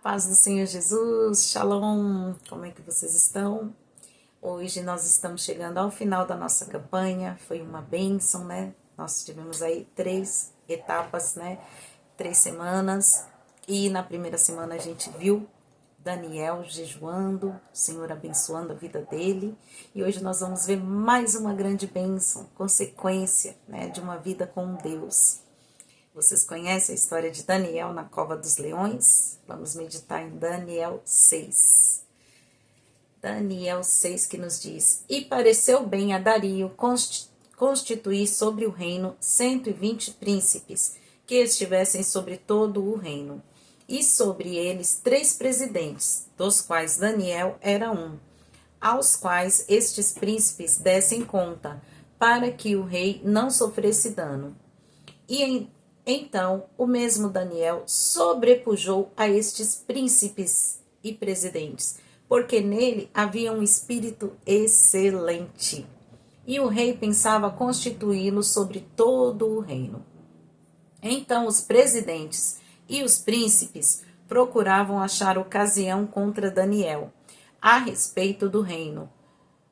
Paz do Senhor Jesus, Shalom, como é que vocês estão? Hoje nós estamos chegando ao final da nossa campanha, foi uma bênção, né? Nós tivemos aí 3 etapas, né? 3 semanas, e na primeira semana a gente viu Daniel jejuando, o Senhor abençoando a vida dele, e hoje nós vamos ver mais uma grande bênção, consequência, né, de uma vida com Deus. Vocês conhecem a história de Daniel na cova dos leões? Vamos meditar em Daniel 6. Daniel 6 que nos diz: E pareceu bem a Dario constituir sobre o reino 120 príncipes, que estivessem sobre todo o reino, e sobre eles 3 presidentes, dos quais Daniel era um, aos quais estes príncipes dessem conta, para que o rei não sofresse dano. Então, o mesmo Daniel sobrepujou a estes príncipes e presidentes, porque nele havia um espírito excelente. E o rei pensava constituí-lo sobre todo o reino. Então, os presidentes e os príncipes procuravam achar ocasião contra Daniel, a respeito do reino.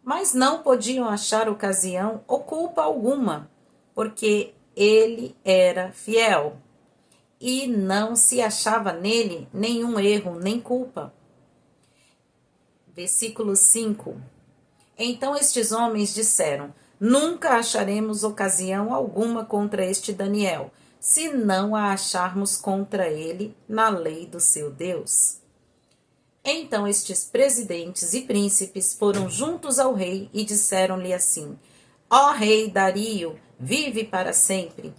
Mas não podiam achar ocasião ou culpa alguma, porque ele era fiel, e não se achava nele nenhum erro, nem culpa. Versículo 5. Então estes homens disseram: Nunca acharemos ocasião alguma contra este Daniel, se não a acharmos contra ele na lei do seu Deus. Então estes presidentes e príncipes foram juntos ao rei e disseram-lhe assim: Ó rei Dario, vive para sempre.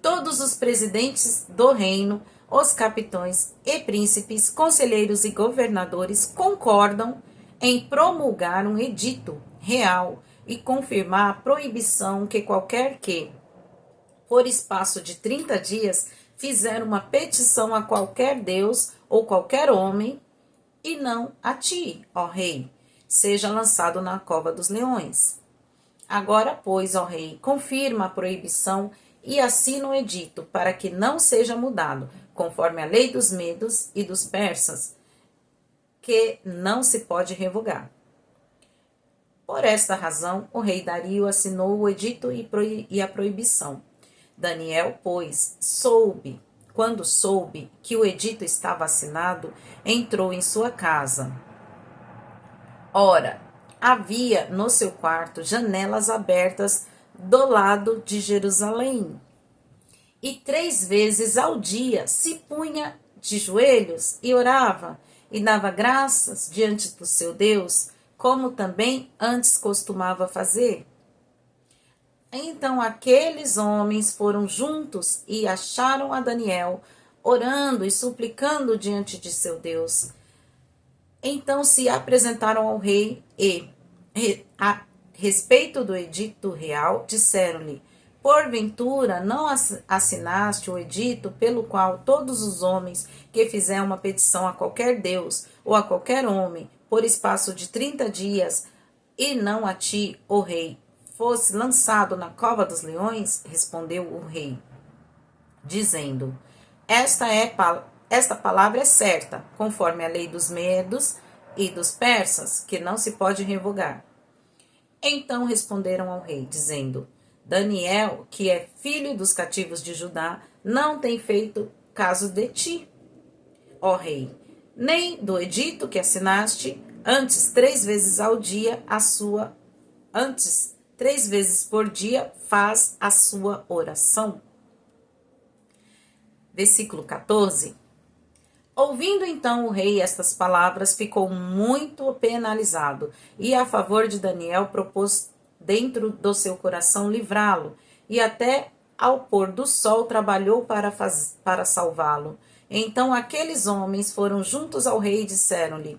Todos os presidentes do reino, os capitães e príncipes, conselheiros e governadores concordam em promulgar um edito real e confirmar a proibição que qualquer que, por espaço de 30 dias, fizer uma petição a qualquer deus ou qualquer homem, e não a ti, ó rei, seja lançado na cova dos leões. Agora, pois, ó rei, confirma a proibição e assina um edito para que não seja mudado, conforme a lei dos medos e dos persas, que não se pode revogar. Por esta razão, o rei Dario assinou o edito e a proibição. Daniel, pois, quando soube que o edito estava assinado, entrou em sua casa. Ora, havia no seu quarto janelas abertas do lado de Jerusalém. E 3 vezes ao dia se punha de joelhos e orava, e dava graças diante do seu Deus, como também antes costumava fazer. Então aqueles homens foram juntos e acharam a Daniel, orando e suplicando diante de seu Deus. Então se apresentaram ao rei e, a respeito do edito real, disseram-lhe: Porventura não assinaste o edito pelo qual todos os homens que fizerem uma petição a qualquer Deus ou a qualquer homem, por espaço de 30 dias, e não a ti, ó rei, fosse lançado na cova dos leões? Respondeu o rei, dizendo: Esta palavra é certa, conforme a lei dos medos e dos persas, que não se pode revogar. Então responderam ao rei, dizendo: Daniel, que é filho dos cativos de Judá, não tem feito caso de ti, ó rei, nem do edito que assinaste. Antes 3 vezes por dia faz a sua oração. Versículo 14. Ouvindo então o rei estas palavras, ficou muito penalizado, e a favor de Daniel propôs dentro do seu coração livrá-lo, e até ao pôr do sol trabalhou para salvá-lo. Então aqueles homens foram juntos ao rei e disseram-lhe: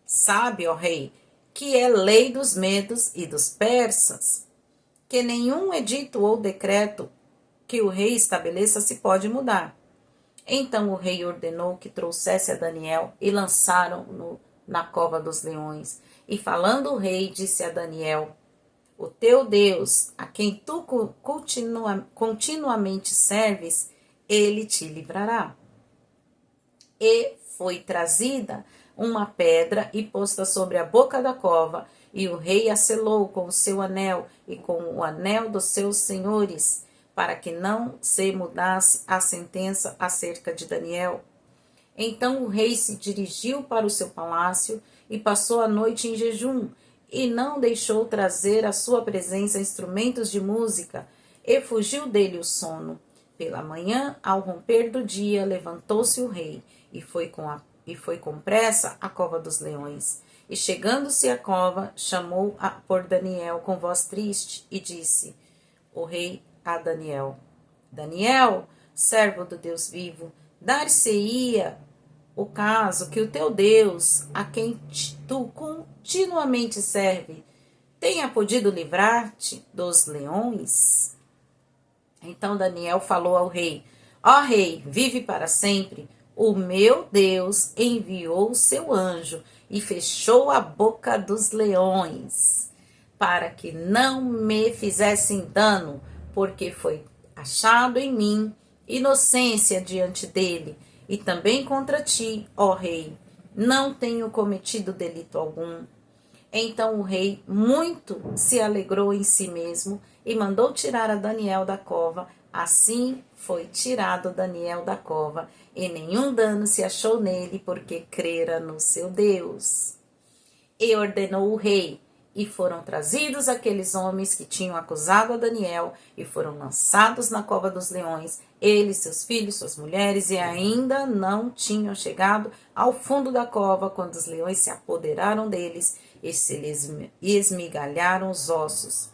Sabe, ó rei, que é lei dos medos e dos persas, que nenhum edito ou decreto que o rei estabeleça se pode mudar. Então o rei ordenou que trouxesse a Daniel e lançaram-no na cova dos leões. E falando o rei, disse a Daniel: O teu Deus, a quem tu continuamente serves, ele te livrará. E foi trazida uma pedra e posta sobre a boca da cova, e o rei a selou com o seu anel e com o anel dos seus senhores, para que não se mudasse a sentença acerca de Daniel. Então o rei se dirigiu para o seu palácio e passou a noite em jejum, e não deixou trazer à sua presença instrumentos de música, e fugiu dele o sono. Pela manhã, ao romper do dia, levantou-se o rei, e foi com pressa à cova dos leões. E chegando-se à cova, chamou por Daniel com voz triste, e disse o rei a Daniel: Daniel, servo do Deus vivo, dar-se-ia o caso que o teu Deus, a quem tu continuamente serve, tenha podido livrar-te dos leões? Então Daniel falou ao rei: Ó rei, vive para sempre. O meu Deus enviou o seu anjo e fechou a boca dos leões, para que não me fizessem dano, porque foi achado em mim inocência diante dele, e também contra ti, ó rei, não tenho cometido delito algum. Então o rei muito se alegrou em si mesmo e mandou tirar a Daniel da cova. Assim foi tirado Daniel da cova, e nenhum dano se achou nele, porque crera no seu Deus. E ordenou o rei, e foram trazidos aqueles homens que tinham acusado a Daniel, e foram lançados na cova dos leões, ele, seus filhos, suas mulheres, e ainda não tinham chegado ao fundo da cova, quando os leões se apoderaram deles, e se lhes esmigalharam os ossos.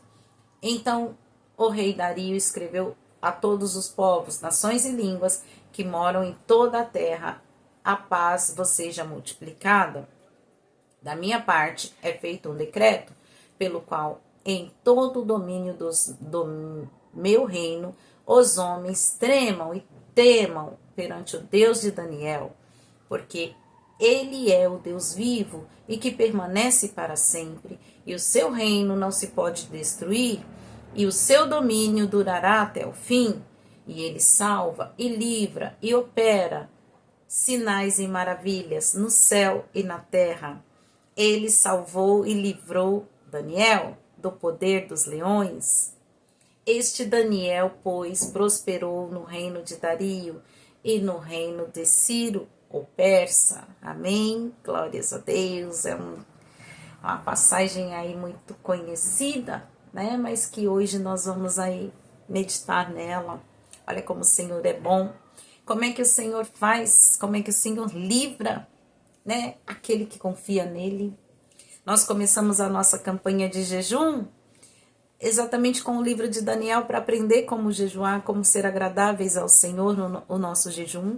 Então o rei Dario escreveu a todos os povos, nações e línguas que moram em toda a terra: a paz vos seja multiplicada. Da minha parte é feito um decreto, pelo qual em todo o domínio do meu reino os homens tremam e temam perante o Deus de Daniel, porque ele é o Deus vivo e que permanece para sempre, e o seu reino não se pode destruir, e o seu domínio durará até o fim, e ele salva e livra e opera sinais e maravilhas no céu e na terra. Ele salvou e livrou Daniel do poder dos leões. Este Daniel, pois, prosperou no reino de Dario e no reino de Ciro, o persa. Amém? Glórias a Deus. É uma passagem aí muito conhecida, né? Mas que hoje nós vamos aí meditar nela. Olha como o Senhor é bom. Como é que o Senhor faz? Como é que o Senhor livra, né, aquele que confia nele? Nós começamos a nossa campanha de jejum exatamente com o livro de Daniel, para aprender como jejuar, como ser agradáveis ao Senhor no nosso jejum.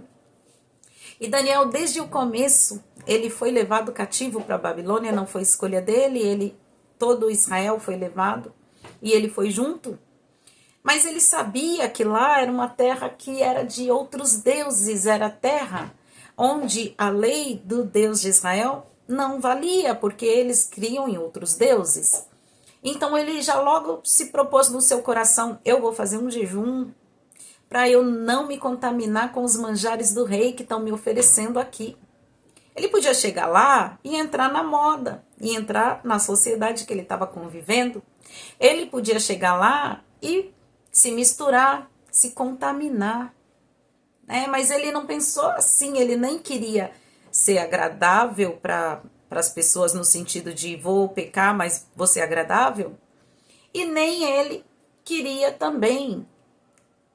E Daniel, desde o começo, ele foi levado cativo para a Babilônia, não foi escolha dele, todo Israel foi levado e ele foi junto. Mas ele sabia que lá era uma terra que era de outros deuses, era terra onde a lei do Deus de Israel não valia, porque eles criam em outros deuses. Então ele já logo se propôs no seu coração: eu vou fazer um jejum para eu não me contaminar com os manjares do rei que estão me oferecendo aqui. Ele podia chegar lá e entrar na moda, e entrar na sociedade que ele estava convivendo. Ele podia chegar lá e se misturar, se contaminar, né? Mas ele não pensou assim, ele nem queria ser agradável para as pessoas no sentido de vou pecar, mas vou ser agradável. E nem ele queria também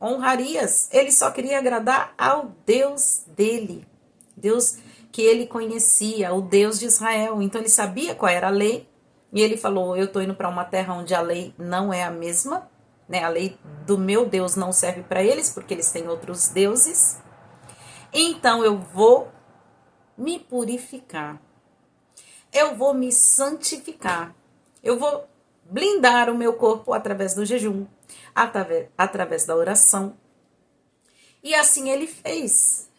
honrarias, ele só queria agradar ao Deus dele, Deus que ele conhecia, o Deus de Israel. Então ele sabia qual era a lei, e ele falou: eu estou indo para uma terra onde a lei não é a mesma, né? A lei do meu Deus não serve para eles, porque eles têm outros deuses. Então eu vou me purificar, eu vou me santificar, eu vou blindar o meu corpo através do jejum, através da oração. E assim ele fez.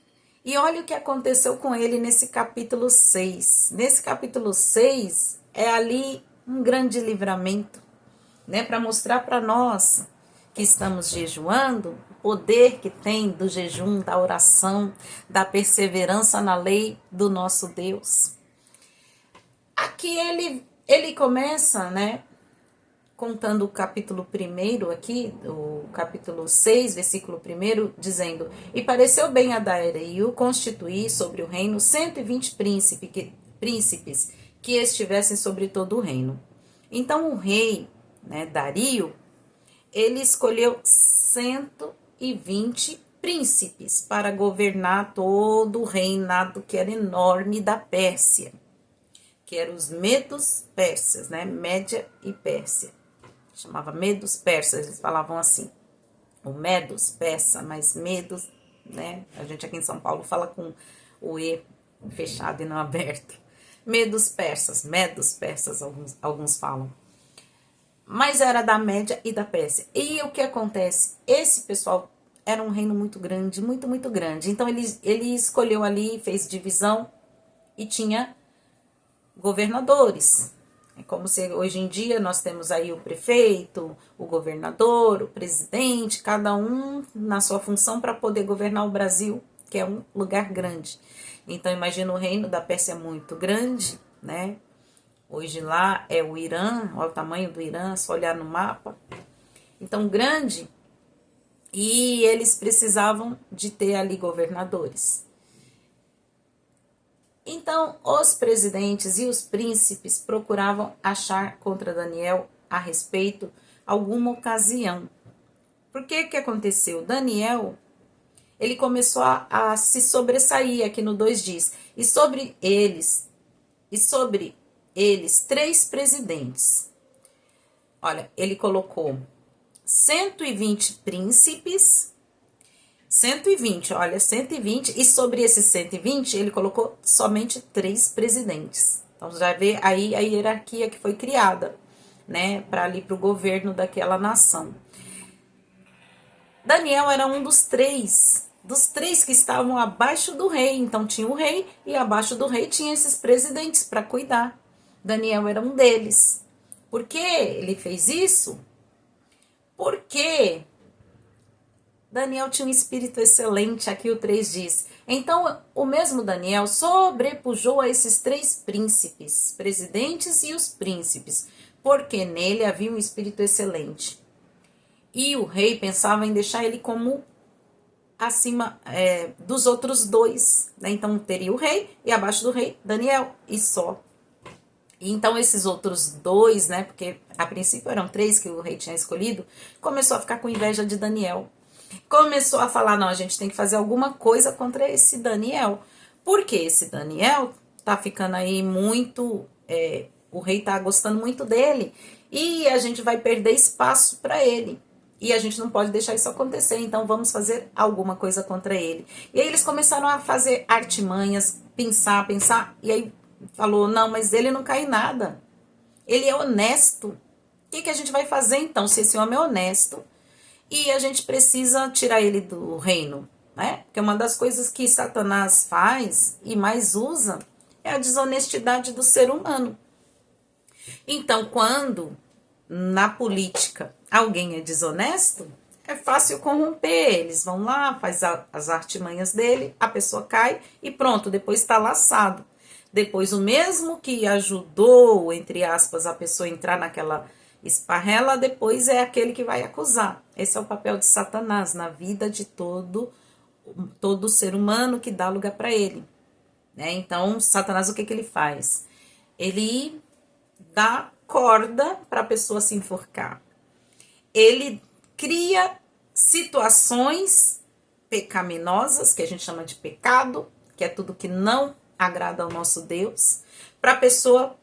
E olha o que aconteceu com ele nesse capítulo 6. Nesse capítulo 6 é ali um grande livramento, né, para mostrar para nós que estamos jejuando, o poder que tem do jejum, da oração, da perseverança na lei do nosso Deus. Aqui ele começa, né, contando o capítulo 1 aqui, o capítulo 6, versículo 1, dizendo: E pareceu bem a Dario constituir sobre o reino 120 príncipes que estivessem sobre todo o reino. Então o rei, né, Dario, ele escolheu 120 príncipes para governar todo o reinado que era enorme da Pérsia, que eram os medos persas, né? Média e Pérsia. Chamava medos persas, eles falavam assim. O medos persa, mas medos, né? A gente aqui em São Paulo fala com o E fechado e não aberto. Medos persas, alguns falam. Mas era da Média e da Pérsia. E o que acontece? Esse pessoal era um reino muito grande, muito, muito grande. Então ele escolheu ali, fez divisão e tinha governadores. É como se hoje em dia nós temos aí o prefeito, o governador, o presidente, cada um na sua função para poder governar o Brasil, que é um lugar grande. Então imagina o reino da Pérsia muito grande, né? Hoje lá é o Irã, olha o tamanho do Irã, só olhar no mapa. Então grande, e eles precisavam de ter ali governadores. Então, os presidentes e os príncipes procuravam achar contra Daniel a respeito alguma ocasião. Por que aconteceu? Daniel, ele começou a se sobressair, aqui no 2 diz, e sobre eles 3 presidentes. Olha, ele colocou 120 príncipes, 120, e sobre esses 120 ele colocou somente 3 presidentes. Então já vê aí a hierarquia que foi criada, né, para ali para o governo daquela nação. Daniel era um dos três que estavam abaixo do rei. Então tinha o rei e abaixo do rei tinha esses presidentes para cuidar. Daniel era um deles. Por que ele fez isso? Porque Daniel tinha um espírito excelente, aqui o 3 diz. Então, o mesmo Daniel sobrepujou a esses 3 príncipes, presidentes e os príncipes, porque nele havia um espírito excelente. E o rei pensava em deixar ele como acima dos outros 2, né? Então, teria o rei e abaixo do rei, Daniel, e só. E então, esses outros 2, né? Porque a princípio eram 3 que o rei tinha escolhido, começou a ficar com inveja de Daniel. Começou a falar, não, a gente tem que fazer alguma coisa contra esse Daniel. Porque esse Daniel tá ficando aí muito, o rei tá gostando muito dele e a gente vai perder espaço para ele. E a gente não pode deixar isso acontecer, então vamos fazer alguma coisa contra ele. E aí eles começaram a fazer artimanhas, pensar, e aí falou, não, mas ele não cai em nada. Ele é honesto. O que a gente vai fazer então, se esse homem é honesto? E a gente precisa tirar ele do reino, né? Porque uma das coisas que Satanás faz e mais usa é a desonestidade do ser humano. Então, quando na política alguém é desonesto, é fácil corromper. Eles vão lá, faz as artimanhas dele, a pessoa cai e pronto, depois está laçado. Depois o mesmo que ajudou, entre aspas, a pessoa entrar naquela esparrela, depois é aquele que vai acusar. Esse é o papel de Satanás na vida de todo ser humano que dá lugar para ele, né? Então, Satanás, o que ele faz? Ele dá corda para a pessoa se enforcar. Ele cria situações pecaminosas, que a gente chama de pecado, que é tudo que não agrada ao nosso Deus, para a pessoa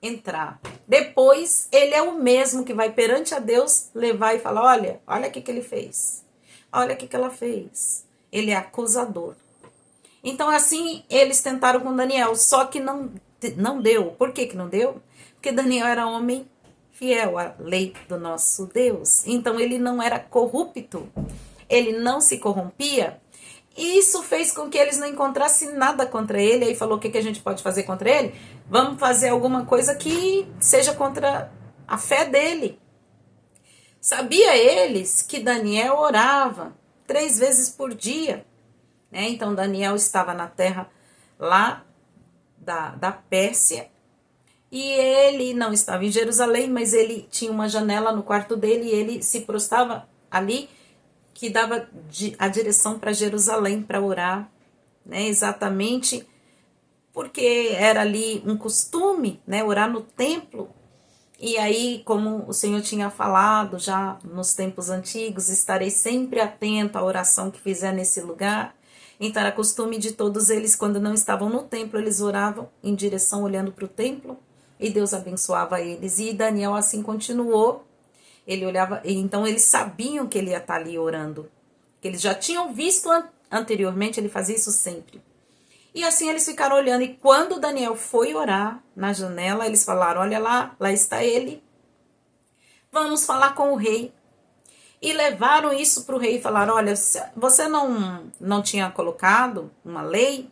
entrar. Depois, ele é o mesmo que vai perante a Deus levar e falar, olha o que ele fez. Olha o que ela fez. Ele é acusador. Então, assim, eles tentaram com Daniel, só que não deu. Por que não deu? Porque Daniel era homem fiel à lei do nosso Deus. Então, ele não era corrupto. Ele não se corrompia. E isso fez com que eles não encontrassem nada contra ele. Aí falou, o que a gente pode fazer contra ele? Vamos fazer alguma coisa que seja contra a fé dele. Sabia eles que Daniel orava 3 vezes por dia, né? Então Daniel estava na terra lá da Pérsia, e ele não estava em Jerusalém, mas ele tinha uma janela no quarto dele e ele se prostrava ali, que dava a direção para Jerusalém para orar, né? Exatamente porque era ali um costume, né? Orar no templo. E aí, como o Senhor tinha falado já nos tempos antigos, estarei sempre atento à oração que fizer nesse lugar. Então, era costume de todos eles, quando não estavam no templo, eles oravam em direção, olhando para o templo, e Deus abençoava eles. E Daniel assim continuou. Ele olhava, então eles sabiam que ele ia estar ali orando, que eles já tinham visto anteriormente, ele fazia isso sempre. E assim eles ficaram olhando, e quando Daniel foi orar na janela, eles falaram, olha lá, lá está ele, vamos falar com o rei. E levaram isso para o rei e falaram, olha, você não tinha colocado uma lei,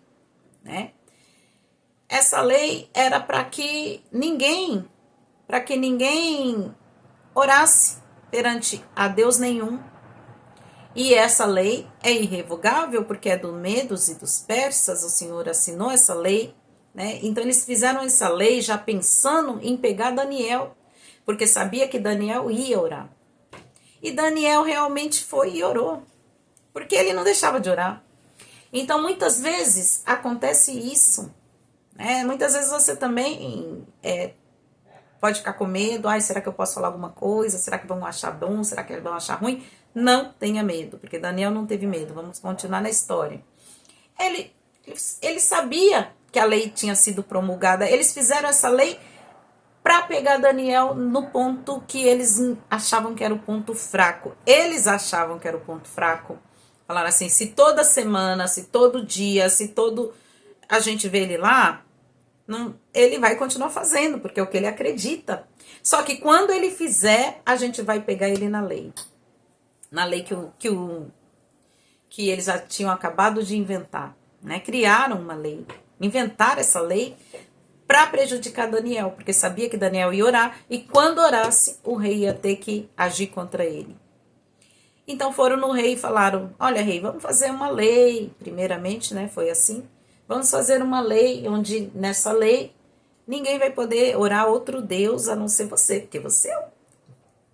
né? Essa lei era para que ninguém orasse perante a Deus nenhum. E essa lei é irrevogável, porque é dos medos e dos persas, o Senhor assinou essa lei, né? Então eles fizeram essa lei já pensando em pegar Daniel, porque sabia que Daniel ia orar. E Daniel realmente foi e orou, porque ele não deixava de orar. Então muitas vezes acontece isso, né? Muitas vezes você também pode ficar com medo, ai, será que eu posso falar alguma coisa? Será que vão achar bom? Será que vão achar ruim? Não tenha medo, porque Daniel não teve medo. Vamos continuar na história. Ele sabia que a lei tinha sido promulgada. Eles fizeram essa lei para pegar Daniel no ponto que eles achavam que era o ponto fraco. Eles achavam que era o ponto fraco. Falaram assim, se toda semana, se todo dia, se todo a gente vê ele lá, não, ele vai continuar fazendo, porque é o que ele acredita. Só que quando ele fizer, a gente vai pegar ele na lei. Na lei que eles já tinham acabado de inventar, né? Criaram uma lei, inventaram essa lei para prejudicar Daniel, porque sabia que Daniel ia orar, e quando orasse, o rei ia ter que agir contra ele. Então foram no rei e falaram, olha rei, vamos fazer uma lei, primeiramente, né, foi assim, vamos fazer uma lei, onde nessa lei, ninguém vai poder orar a outro Deus a não ser você, porque você é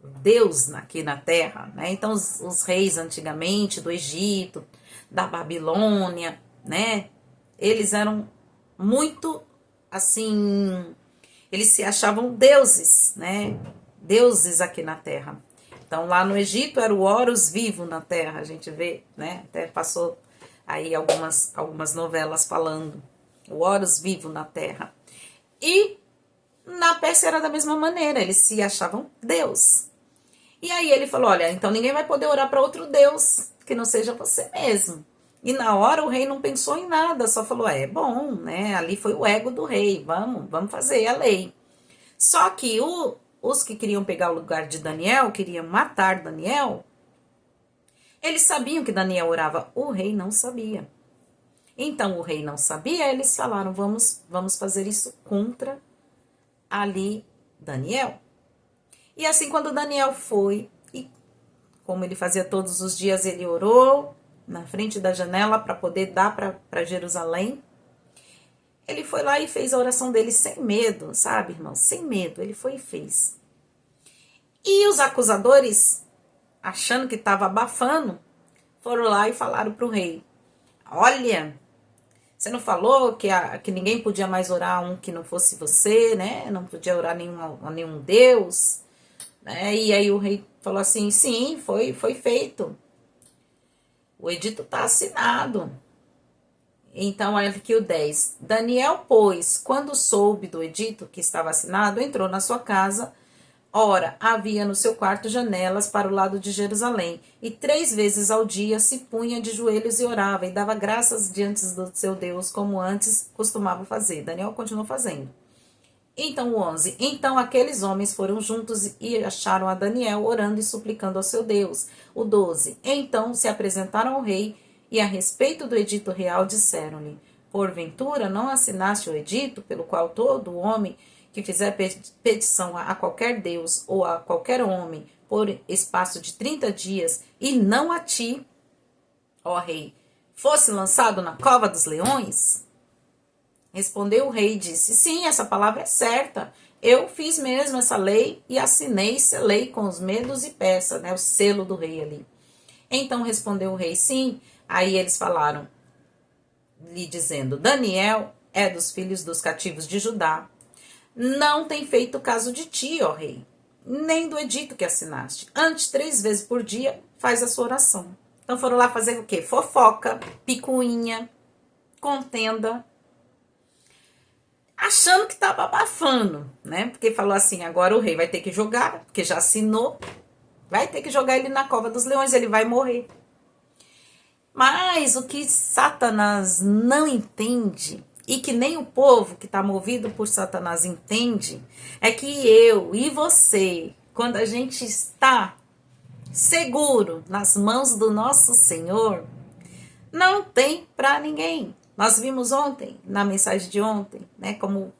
o Deus aqui na terra, né, então os reis antigamente, do Egito, da Babilônia, né, eles eram muito, assim, eles se achavam deuses, né, deuses aqui na terra. Então, lá no Egito era o Horus vivo na terra, a gente vê, né? Até passou aí algumas novelas falando. O Horus vivo na terra. E na Pérsia era da mesma maneira, eles se achavam Deus. E aí ele falou, olha, então ninguém vai poder orar para outro Deus que não seja você mesmo. E na hora o rei não pensou em nada, só falou, é bom, né? Ali foi o ego do rei, vamos fazer a lei. Só que os que queriam pegar o lugar de Daniel, queriam matar Daniel, eles sabiam que Daniel orava, o rei não sabia. Então o rei não sabia, eles falaram, vamos fazer isso contra ali Daniel. E assim quando Daniel foi, e como ele fazia todos os dias, ele orou na frente da janela para poder dar para Jerusalém. Ele foi lá e fez a oração dele sem medo, sabe, irmão? Sem medo, ele foi e fez. E os acusadores, achando que estava abafando, foram lá e falaram para o rei, olha, você não falou que ninguém podia mais orar a um que não fosse você, né? Não podia orar a nenhum Deus, né? E aí o rei falou assim, sim, foi feito. O edito está assinado. Então, olha aqui o 10. Daniel, pois, quando soube do edito que estava assinado, entrou na sua casa. Ora, havia no seu quarto janelas para o lado de Jerusalém, e 3 vezes ao dia se punha de joelhos e orava, e dava graças diante do seu Deus, como antes costumava fazer. Daniel continuou fazendo. Então, o 11. Então aqueles homens foram juntos e acharam a Daniel orando e suplicando ao seu Deus. O 12. Então se apresentaram ao rei, e a respeito do edito real disseram-lhe, porventura não assinaste o edito, pelo qual todo homem que fizer petição a qualquer Deus ou a qualquer homem por espaço de 30 dias, e não a ti, ó rei, fosse lançado na cova dos leões? Respondeu o rei e disse: sim, essa palavra é certa. Eu fiz mesmo essa lei e assinei e selei com os medos e persas, né, o selo do rei ali. Então respondeu o rei: sim. Aí eles falaram, lhe dizendo: Daniel é dos filhos dos cativos de Judá. Não tem feito caso de ti, ó rei, nem do edito que assinaste. Antes, 3 vezes por dia, faz a sua oração. Então foram lá fazer o quê? Fofoca, picuinha, contenda, achando que estava abafando, né? Porque falou assim: agora o rei vai ter que jogar, porque já assinou, vai ter que jogar ele na cova dos leões, ele vai morrer. Mas o que Satanás não entende, e que nem o povo que está movido por Satanás entende, é que eu e você, quando a gente está seguro nas mãos do nosso Senhor, não tem para ninguém. Nós vimos ontem, na mensagem de ontem, né, como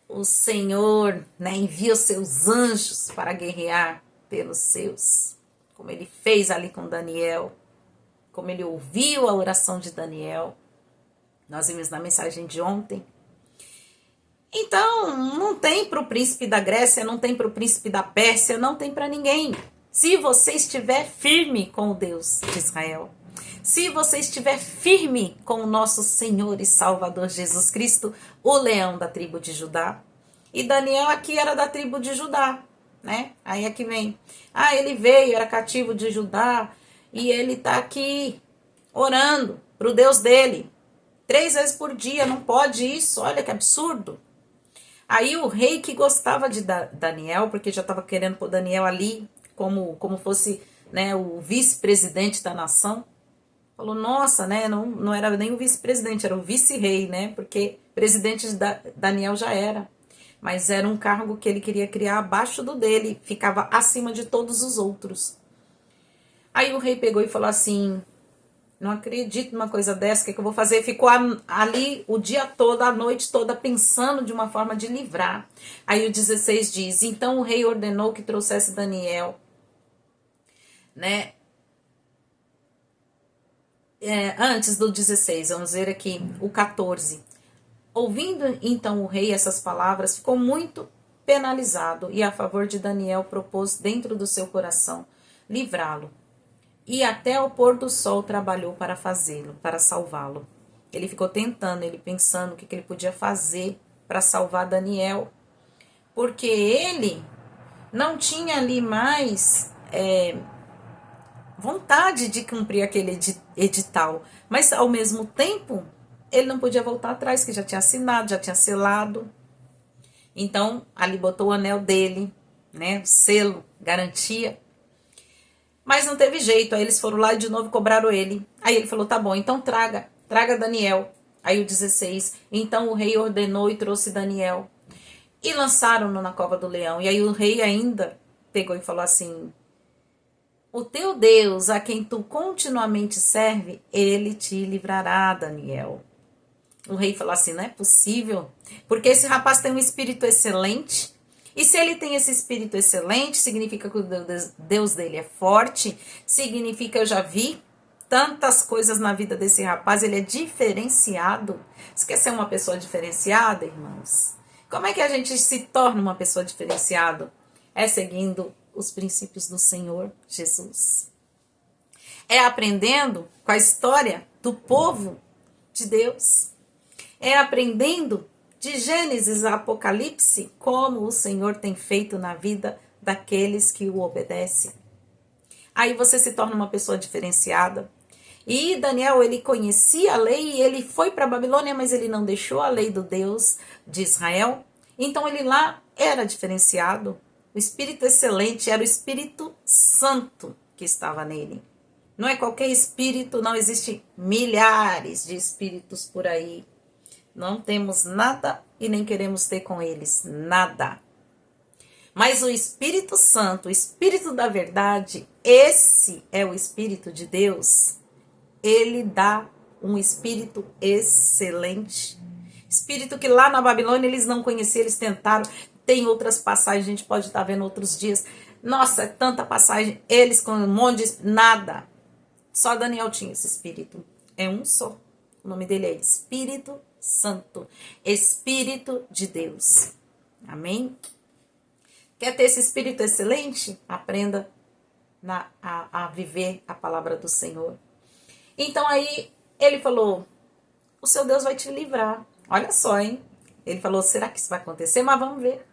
o Senhor, né, envia os seus anjos para guerrear pelos seus, como ele fez ali com Daniel, como ele ouviu a oração de Daniel. Nós vimos na mensagem de ontem. Então, não tem para o príncipe da Grécia, não tem para o príncipe da Pérsia, não tem para ninguém. Se você estiver firme com o Deus de Israel, se você estiver firme com o nosso Senhor e Salvador Jesus Cristo, o leão da tribo de Judá. E Daniel aqui era da tribo de Judá, né? Aí aqui vem, ele veio, era cativo de Judá, e ele está aqui orando para o Deus dele. 3 vezes por dia, não pode isso, olha que absurdo. Aí o rei, que gostava de Daniel, porque já estava querendo pôr Daniel ali como fosse, né, o vice-presidente da nação, falou: nossa, né, não era nem o vice-presidente, era o vice-rei, né, porque presidente de Daniel já era, mas era um cargo que ele queria criar abaixo do dele, ficava acima de todos os outros. Aí o rei pegou e falou assim: não acredito numa coisa dessa, o que eu vou fazer? Ficou ali o dia todo, a noite toda, pensando de uma forma de livrar. Aí o 16 diz: então o rei ordenou que trouxesse Daniel, né? Antes do 16, vamos ver aqui o 14. Ouvindo então o rei essas palavras, ficou muito penalizado e a favor de Daniel propôs dentro do seu coração livrá-lo. E até o pôr do sol trabalhou para fazê-lo, para salvá-lo. Ele ficou tentando, ele pensando o que ele podia fazer para salvar Daniel, porque ele não tinha ali mais vontade de cumprir aquele edital, mas ao mesmo tempo ele não podia voltar atrás, que já tinha assinado, já tinha selado. Então ali botou o anel dele, né, selo, garantia. Mas não teve jeito, aí eles foram lá e de novo cobraram ele. Aí ele falou: tá bom, então traga Daniel. Aí o 16, então o rei ordenou e trouxe Daniel. E lançaram-no na cova do leão. E aí o rei ainda pegou e falou assim: o teu Deus, a quem tu continuamente serve, ele te livrará, Daniel. O rei falou assim: não é possível, porque esse rapaz tem um espírito excelente. E se ele tem esse espírito excelente, significa que o Deus dele é forte, significa, eu já vi tantas coisas na vida desse rapaz, ele é diferenciado. Você quer ser uma pessoa diferenciada, irmãos? Como é que a gente se torna uma pessoa diferenciada? É seguindo os princípios do Senhor Jesus. É aprendendo com a história do povo de Deus. É aprendendo de Gênesis a Apocalipse, como o Senhor tem feito na vida daqueles que o obedecem. Aí você se torna uma pessoa diferenciada. E Daniel, ele conhecia a lei e ele foi para a Babilônia, mas ele não deixou a lei do Deus de Israel. Então ele lá era diferenciado. O Espírito excelente era o Espírito Santo que estava nele. Não é qualquer espírito, não existe milhares de espíritos por aí. Não temos nada e nem queremos ter com eles nada. Mas o Espírito Santo, o Espírito da verdade, esse é o Espírito de Deus. Ele dá um espírito excelente. Espírito que lá na Babilônia eles não conheciam, eles tentaram. Tem outras passagens, a gente pode estar vendo outros dias. Nossa, é tanta passagem. Eles com um monte de nada. Só Daniel tinha esse espírito. É um só. O nome dele é Espírito Santo. Espírito de Deus. Amém? Quer ter esse espírito excelente? Aprenda a viver a palavra do Senhor. Então aí ele falou, o seu Deus vai te livrar. Olha só, hein? Ele falou, será que isso vai acontecer? Mas vamos ver.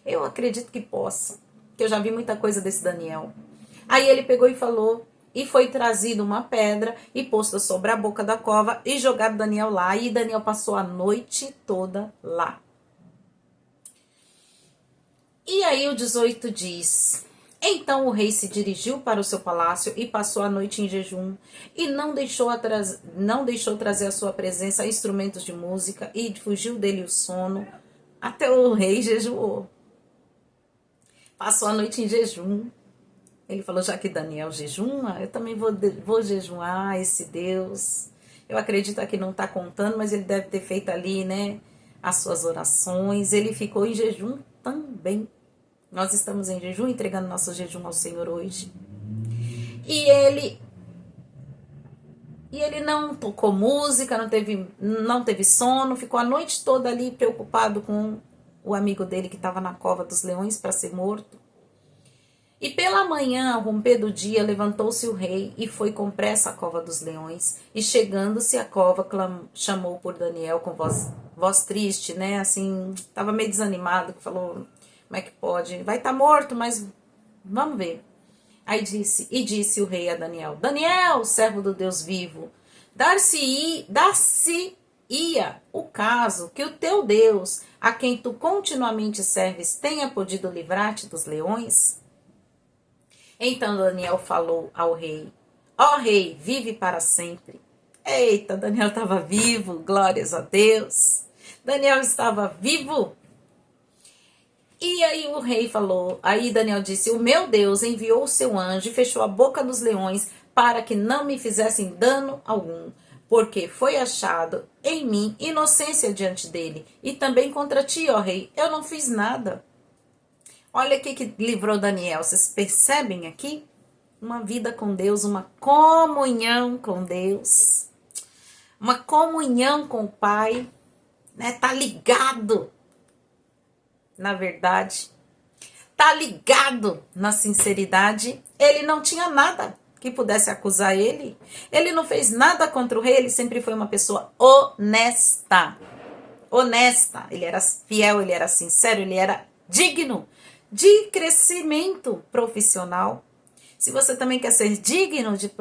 Eu acredito que possa, que eu já vi muita coisa desse Daniel. Aí ele pegou e falou, e foi trazido uma pedra e posta sobre a boca da cova e jogado Daniel lá. E Daniel passou a noite toda lá. E aí o 18 diz, então o rei se dirigiu para o seu palácio e passou a noite em jejum e não deixou trazer à sua presença instrumentos de música e fugiu dele o sono, até o rei jejuou. Passou a noite em jejum. Ele falou, já que Daniel jejuma, eu também vou jejuar esse Deus. Eu acredito que não está contando, mas ele deve ter feito ali, né, as suas orações. Ele ficou em jejum também. Nós estamos em jejum, entregando nosso jejum ao Senhor hoje. E ele não tocou música, não teve sono, ficou a noite toda ali preocupado com o amigo dele que estava na cova dos leões para ser morto. E pela manhã, ao romper do dia, levantou-se o rei e foi com pressa à cova dos leões. E chegando-se à cova, chamou por Daniel com voz triste, né? Assim, estava meio desanimado, falou, como é que pode? Vai estar morto, mas vamos ver. Aí disse o rei a Daniel, Daniel, servo do Deus vivo, dar-se-ia o caso que o teu Deus, a quem tu continuamente serves, tenha podido livrar-te dos leões? Então Daniel falou ao rei, ó rei, vive para sempre. Eita, Daniel estava vivo, glórias a Deus. Daniel estava vivo. E aí o rei falou, aí Daniel disse, o meu Deus enviou o seu anjo e fechou a boca dos leões para que não me fizessem dano algum, porque foi achado em mim inocência diante dele, e também contra ti, ó rei, eu não fiz nada. Olha o que livrou Daniel, vocês percebem aqui? Uma vida com Deus, uma comunhão com Deus, uma comunhão com o Pai, né? Tá ligado na verdade, tá ligado na sinceridade. Ele não tinha nada que pudesse acusar ele. Ele não fez nada contra o rei, ele sempre foi uma pessoa honesta. Honesta, ele era fiel, ele era sincero, ele era digno de crescimento profissional. Se você também quer ser digno de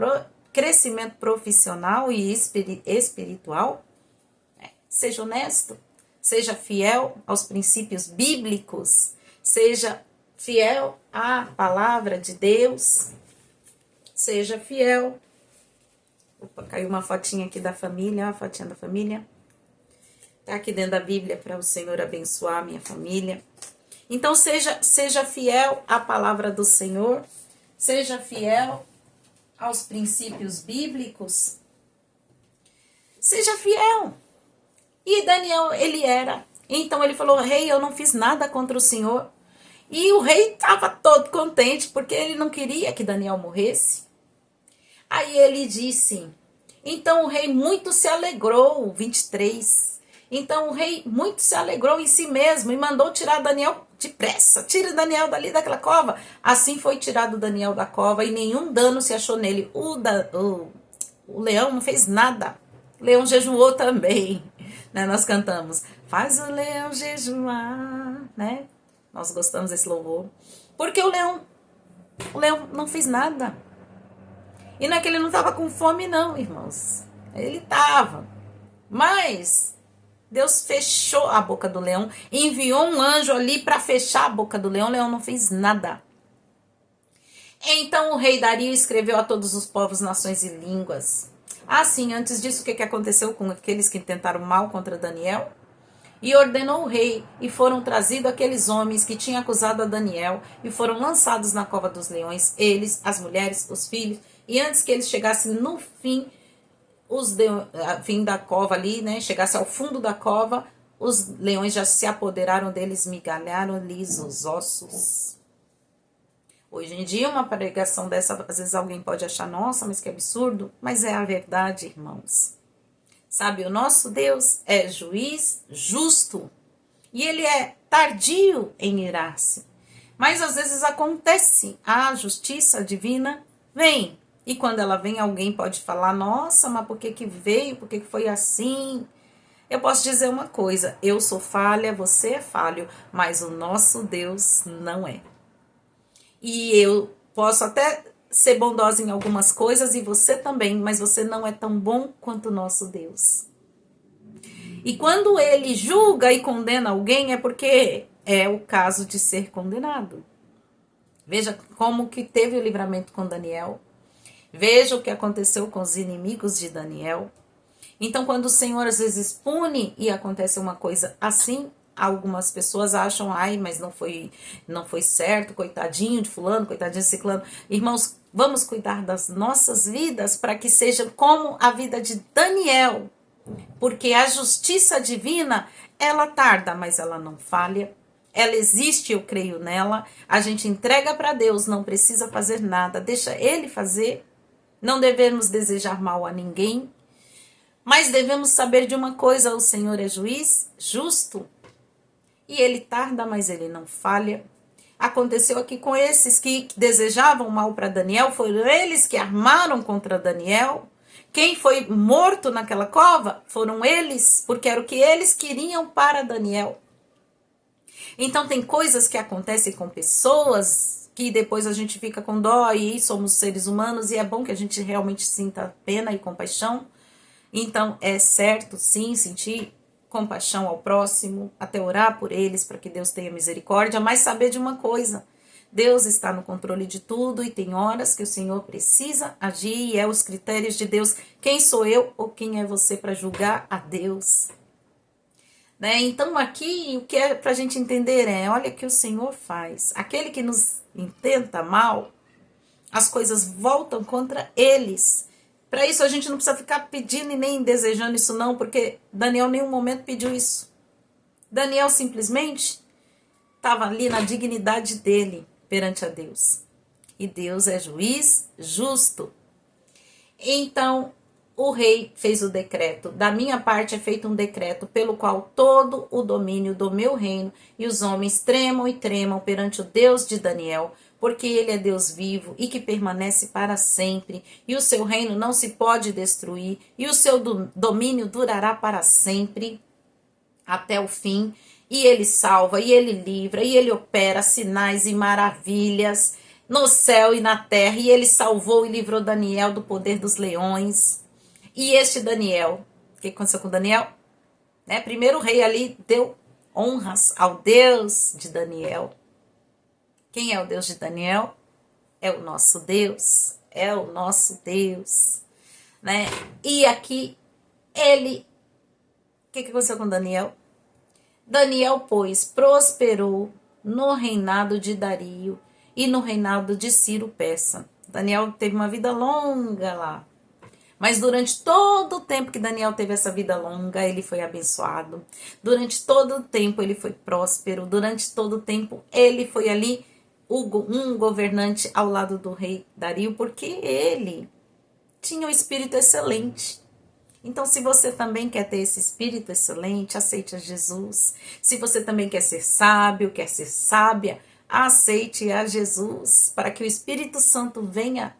crescimento profissional e espiritual, seja honesto. Seja fiel aos princípios bíblicos, seja fiel à palavra de Deus, seja fiel. Opa, caiu uma fotinha aqui da família, a fotinha da família. Tá aqui dentro da Bíblia para o Senhor abençoar a minha família. Então seja fiel à palavra do Senhor, seja fiel aos princípios bíblicos, seja fiel. E Daniel, ele era. Então ele falou, rei, eu não fiz nada contra o Senhor. E o rei estava todo contente, porque ele não queria que Daniel morresse. Aí ele disse, então o rei muito se alegrou, 23. Então o rei muito se alegrou em si mesmo e mandou tirar Daniel depressa. Tira Daniel dali daquela cova. Assim foi tirado Daniel da cova e nenhum dano se achou nele. O leão não fez nada. O leão jejuou também. Né, nós cantamos, faz o leão jejuar, né? Nós gostamos desse louvor. Porque o leão não fez nada. E não é que ele não estava com fome, não, irmãos. Ele estava. Mas Deus fechou a boca do leão, enviou um anjo ali para fechar a boca do leão. O leão não fez nada. Então o rei Dario escreveu a todos os povos, nações e línguas. Assim, antes disso, o que aconteceu com aqueles que tentaram mal contra Daniel? E ordenou o rei, e foram trazidos aqueles homens que tinham acusado a Daniel, e foram lançados na cova dos leões, eles, as mulheres, os filhos, e antes que eles chegassem no fim fim da cova ali, né? Chegasse ao fundo da cova, os leões já se apoderaram deles, migalharam-lhes os ossos. Hoje em dia, uma pregação dessa, às vezes alguém pode achar, nossa, mas que absurdo, mas é a verdade, irmãos. Sabe, o nosso Deus é juiz justo e ele é tardio em irar-se. Mas às vezes acontece, a justiça divina vem. E quando ela vem, alguém pode falar, nossa, mas por que que veio? Por que que foi assim? Eu posso dizer uma coisa, eu sou falha, você é falho, mas o nosso Deus não é. E eu posso até ser bondosa em algumas coisas e você também, mas você não é tão bom quanto o nosso Deus. E quando ele julga e condena alguém é porque é o caso de ser condenado. Veja como que teve o livramento com Daniel. Veja o que aconteceu com os inimigos de Daniel. Então, quando o Senhor às vezes pune e acontece uma coisa assim, algumas pessoas acham, ai, mas não foi certo, coitadinho de fulano, coitadinho de ciclano. Irmãos, vamos cuidar das nossas vidas para que seja como a vida de Daniel. Porque a justiça divina, ela tarda, mas ela não falha. Ela existe, eu creio nela. A gente entrega para Deus, não precisa fazer nada, deixa Ele fazer. Não devemos desejar mal a ninguém. Mas devemos saber de uma coisa, o Senhor é juiz justo. E Ele tarda, mas Ele não falha. Aconteceu aqui com esses que desejavam mal para Daniel, foram eles que armaram contra Daniel. Quem foi morto naquela cova foram eles, porque era o que eles queriam para Daniel. Então tem coisas que acontecem com pessoas que depois a gente fica com dó e somos seres humanos e é bom que a gente realmente sinta pena e compaixão. Então é certo sim sentir compaixão ao próximo, até orar por eles para que Deus tenha misericórdia, mas saber de uma coisa, Deus está no controle de tudo e tem horas que o Senhor precisa agir e é os critérios de Deus. Quem sou eu ou quem é você para julgar a Deus? Né? Então aqui o que é para a gente entender é, olha o que o Senhor faz. Aquele que nos intenta mal, as coisas voltam contra eles. Para isso a gente não precisa ficar pedindo e nem desejando isso não, porque Daniel em nenhum momento pediu isso. Daniel simplesmente estava ali na dignidade dele perante a Deus. E Deus é juiz justo. Então, o rei fez o decreto. Da minha parte é feito um decreto pelo qual todo o domínio do meu reino e os homens tremam e tremam perante o Deus de Daniel, porque ele é Deus vivo e que permanece para sempre, e o seu reino não se pode destruir, e o seu domínio durará para sempre, até o fim, e ele salva, e ele livra, e ele opera sinais e maravilhas no céu e na terra, e ele salvou e livrou Daniel do poder dos leões. E este Daniel, o que aconteceu com Daniel? Né? Primeiro o rei ali deu honras ao Deus de Daniel. Quem é o Deus de Daniel? É o nosso Deus. É o nosso Deus. Né? E aqui, ele... O que aconteceu com Daniel? Daniel, pois, prosperou no reinado de Dario e no reinado de Ciro Persa. Daniel teve uma vida longa lá. Mas durante todo o tempo que Daniel teve essa vida longa, ele foi abençoado. Durante todo o tempo ele foi próspero. Durante todo o tempo ele foi ali um governante ao lado do rei Dario, porque ele tinha um espírito excelente. Então, se você também quer ter esse espírito excelente, aceite a Jesus. Se você também quer ser sábio, quer ser sábia, aceite a Jesus, para que o Espírito Santo venha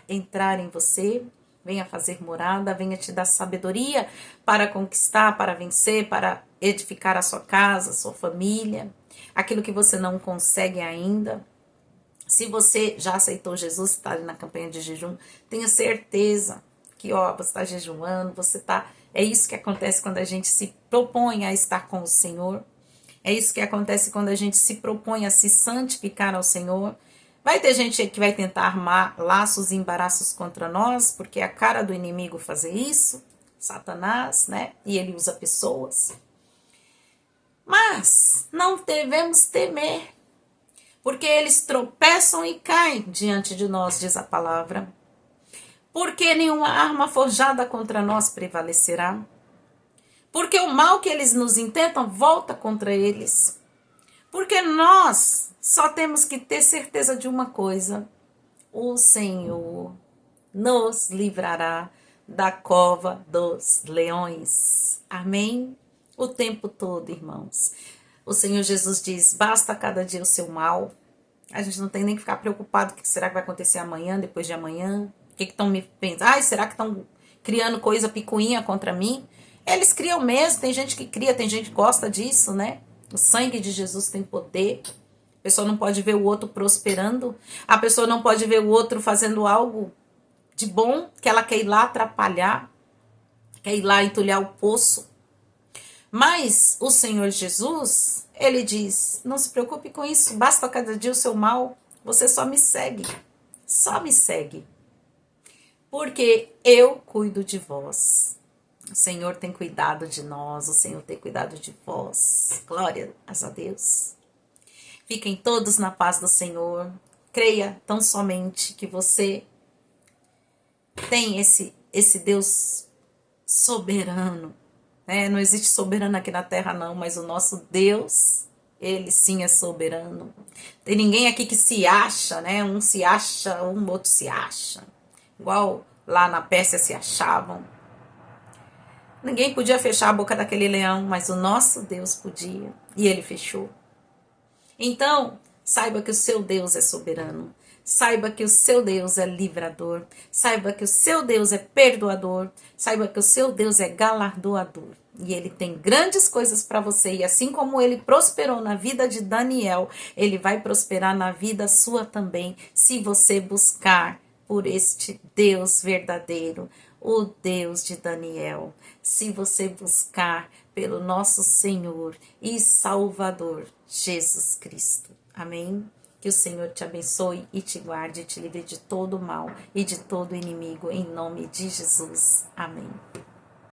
entrar em você, venha fazer morada, venha te dar sabedoria para conquistar, para vencer, para edificar a sua casa, a sua família, aquilo que você não consegue ainda. Se você já aceitou Jesus, está ali na campanha de jejum, tenha certeza que você está jejuando, você está... É isso que acontece quando a gente se propõe a estar com o Senhor. É isso que acontece quando a gente se propõe a se santificar ao Senhor. Vai ter gente que vai tentar armar laços e embaraços contra nós, porque é a cara do inimigo fazer isso, Satanás, né? E ele usa pessoas. Mas não devemos temer, porque eles tropeçam e caem diante de nós, diz a palavra. Porque nenhuma arma forjada contra nós prevalecerá. Porque o mal que eles nos intentam volta contra eles. Porque nós só temos que ter certeza de uma coisa: o Senhor nos livrará da cova dos leões. Amém? O tempo todo, irmãos. O Senhor Jesus diz: basta cada dia o seu mal. A gente não tem nem que ficar preocupado o que será que vai acontecer amanhã, depois de amanhã. O que estão me pensando? Ai, será que estão criando coisa picuinha contra mim? Eles criam mesmo, tem gente que cria, tem gente que gosta disso, né? O sangue de Jesus tem poder. A pessoa não pode ver o outro prosperando. A pessoa não pode ver o outro fazendo algo de bom, que ela quer ir lá atrapalhar, quer ir lá entulhar o poço. Mas o Senhor Jesus, ele diz: não se preocupe com isso, basta cada dia o seu mal, você só me segue, porque eu cuido de vós. O Senhor tem cuidado de nós, o Senhor tem cuidado de vós. Glória a Deus. Fiquem todos na paz do Senhor. Creia tão somente que você tem esse Deus soberano. Não existe soberano aqui na terra não, mas o nosso Deus, ele sim é soberano. Tem ninguém aqui que se acha, né? Um se acha, um outro se acha. Igual lá na Pérsia se achavam. Ninguém podia fechar a boca daquele leão, mas o nosso Deus podia. E ele fechou. Então, saiba que o seu Deus é soberano. Saiba que o seu Deus é livrador. Saiba que o seu Deus é perdoador. Saiba que o seu Deus é galardoador. E ele tem grandes coisas para você. E assim como ele prosperou na vida de Daniel, ele vai prosperar na vida sua também, se você buscar por este Deus verdadeiro, o Deus de Daniel. Se você buscar pelo nosso Senhor e Salvador, Jesus Cristo. Amém? Que o Senhor te abençoe e te guarde e te livre de todo mal e de todo inimigo, em nome de Jesus. Amém.